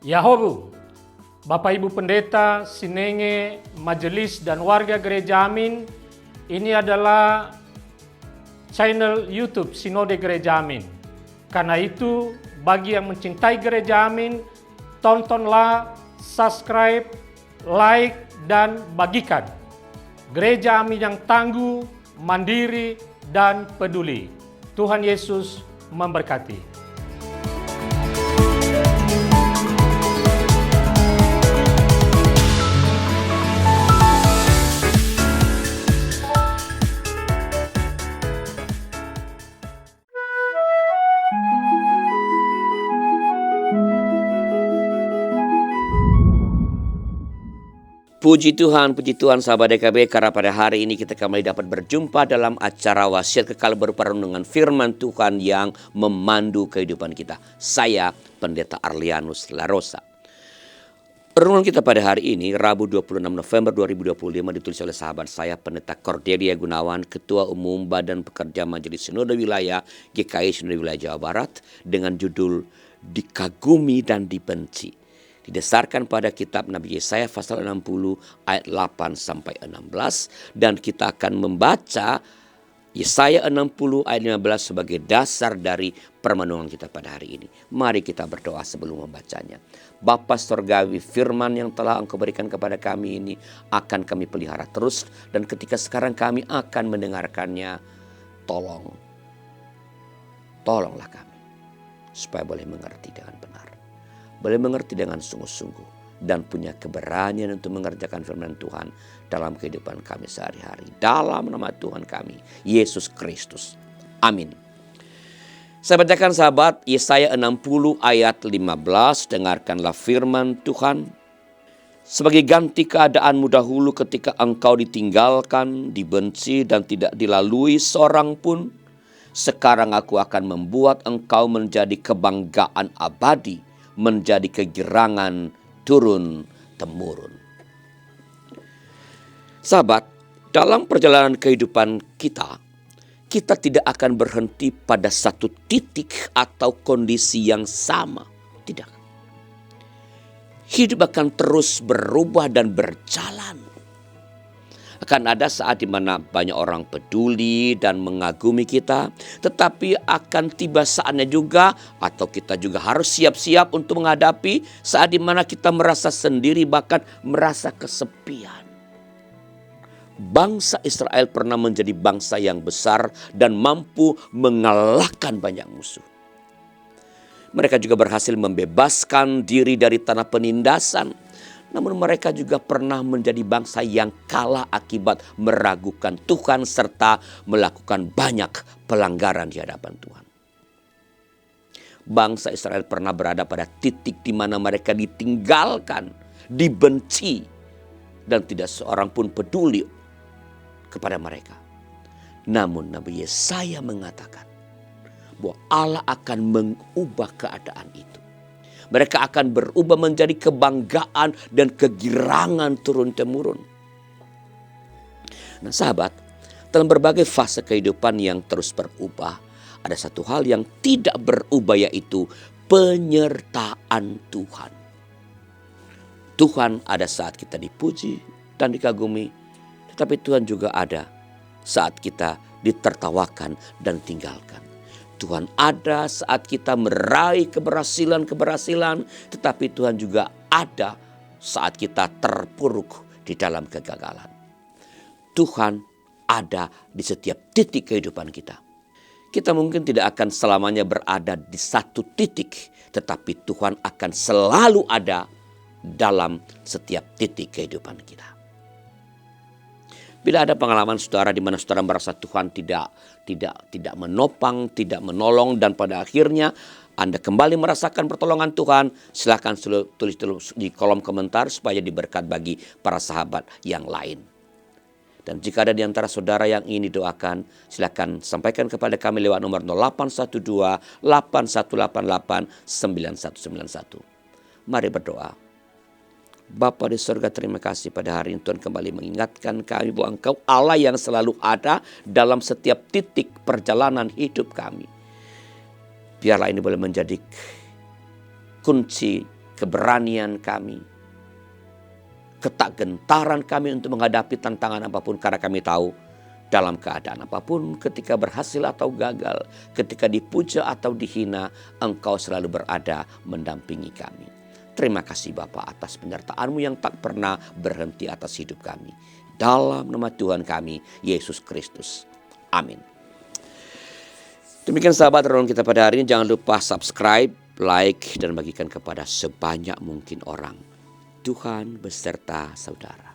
Yahobu, Bapak Ibu Pendeta, Sinenge, Majelis dan warga Gereja Amin, ini adalah channel YouTube Sinode Gereja Amin. Karena itu, bagi yang mencintai Gereja Amin, tontonlah, subscribe, like, dan bagikan. Gereja Amin yang tangguh, mandiri, dan peduli. Tuhan Yesus memberkati. Puji Tuhan sahabat DKB, karena pada hari ini kita kembali dapat berjumpa dalam acara wasiat kekal berupa renungan firman Tuhan yang memandu kehidupan kita. Saya Pendeta Arlianus Larosa. Renungan kita pada hari ini, Rabu 26 November 2025, ditulis oleh sahabat saya Pendeta Cordelia Gunawan, Ketua Umum Badan Pekerja Majelis Sinode Wilayah GKI Sinode Wilayah Jawa Barat, dengan judul Dikagumi dan Dibenci. Didasarkan pada kitab Nabi Yesaya pasal 60 ayat 8 sampai 16, dan kita akan membaca Yesaya 60 ayat 15 sebagai dasar dari permenungan kita pada hari ini. Mari kita berdoa sebelum membacanya. Bapa Surgawi, firman yang telah Engkau berikan kepada kami ini akan kami pelihara terus, dan ketika sekarang kami akan mendengarkannya, tolonglah kami supaya boleh mengerti dengan benar, boleh mengerti dengan sungguh-sungguh, dan punya keberanian untuk mengerjakan firman Tuhan dalam kehidupan kami sehari-hari. Dalam nama Tuhan kami, Yesus Kristus. Amin. Saya bacakan sahabat Yesaya 60 ayat 15. Dengarkanlah firman Tuhan. Sebagai ganti keadaanmu dahulu ketika engkau ditinggalkan, dibenci, dan tidak dilalui seorang pun, sekarang aku akan membuat engkau menjadi kebanggaan abadi, menjadi kegirangan turun-temurun. Sahabat, dalam perjalanan kehidupan kita tidak akan berhenti pada satu titik atau kondisi yang sama. Tidak. Hidup akan terus berubah dan berjalan. Akan ada saat di mana banyak orang peduli dan mengagumi kita, tetapi akan tiba saatnya juga, atau kita juga harus siap-siap untuk menghadapi saat di mana kita merasa sendiri, bahkan merasa kesepian. Bangsa Israel pernah menjadi bangsa yang besar dan mampu mengalahkan banyak musuh. Mereka juga berhasil membebaskan diri dari tanah penindasan. Namun mereka juga pernah menjadi bangsa yang kalah akibat meragukan Tuhan serta melakukan banyak pelanggaran di hadapan Tuhan. Bangsa Israel pernah berada pada titik di mana mereka ditinggalkan, dibenci, dan tidak seorang pun peduli kepada mereka. Namun Nabi Yesaya mengatakan bahwa Allah akan mengubah keadaan itu. Mereka akan berubah menjadi kebanggaan dan kegirangan turun-temurun. Nah sahabat, dalam berbagai fase kehidupan yang terus berubah, ada satu hal yang tidak berubah, yaitu penyertaan Tuhan. Tuhan ada saat kita dipuji dan dikagumi, tetapi Tuhan juga ada saat kita ditertawakan dan tinggalkan. Tuhan ada saat kita meraih keberhasilan, tetapi Tuhan juga ada saat kita terpuruk di dalam kegagalan. Tuhan ada di setiap titik kehidupan kita. Kita mungkin tidak akan selamanya berada di satu titik, tetapi Tuhan akan selalu ada dalam setiap titik kehidupan kita. Bila ada pengalaman saudara di mana saudara merasa Tuhan tidak menopang, tidak menolong, dan pada akhirnya Anda kembali merasakan pertolongan Tuhan, silakan tulis di kolom komentar supaya diberkat bagi para sahabat yang lain. Dan jika ada di antara saudara yang ingin didoakan, silakan sampaikan kepada kami lewat nomor 0812 8188 9191. Mari berdoa. Bapa di surga, terima kasih pada hari ini Tuhan kembali mengingatkan kami bahwa Engkau Allah yang selalu ada dalam setiap titik perjalanan hidup kami. Biarlah ini boleh menjadi kunci keberanian kami, ketakgentaran kami untuk menghadapi tantangan apapun, karena kami tahu dalam keadaan apapun, ketika berhasil atau gagal, ketika dipuja atau dihina, Engkau selalu berada mendampingi kami. Terima kasih Bapa atas penyertaan-Mu yang tak pernah berhenti atas hidup kami. Dalam nama Tuhan kami, Yesus Kristus. Amin. Demikian sahabat renungan kita pada hari ini. Jangan lupa subscribe, like, dan bagikan kepada sebanyak mungkin orang. Tuhan beserta saudara.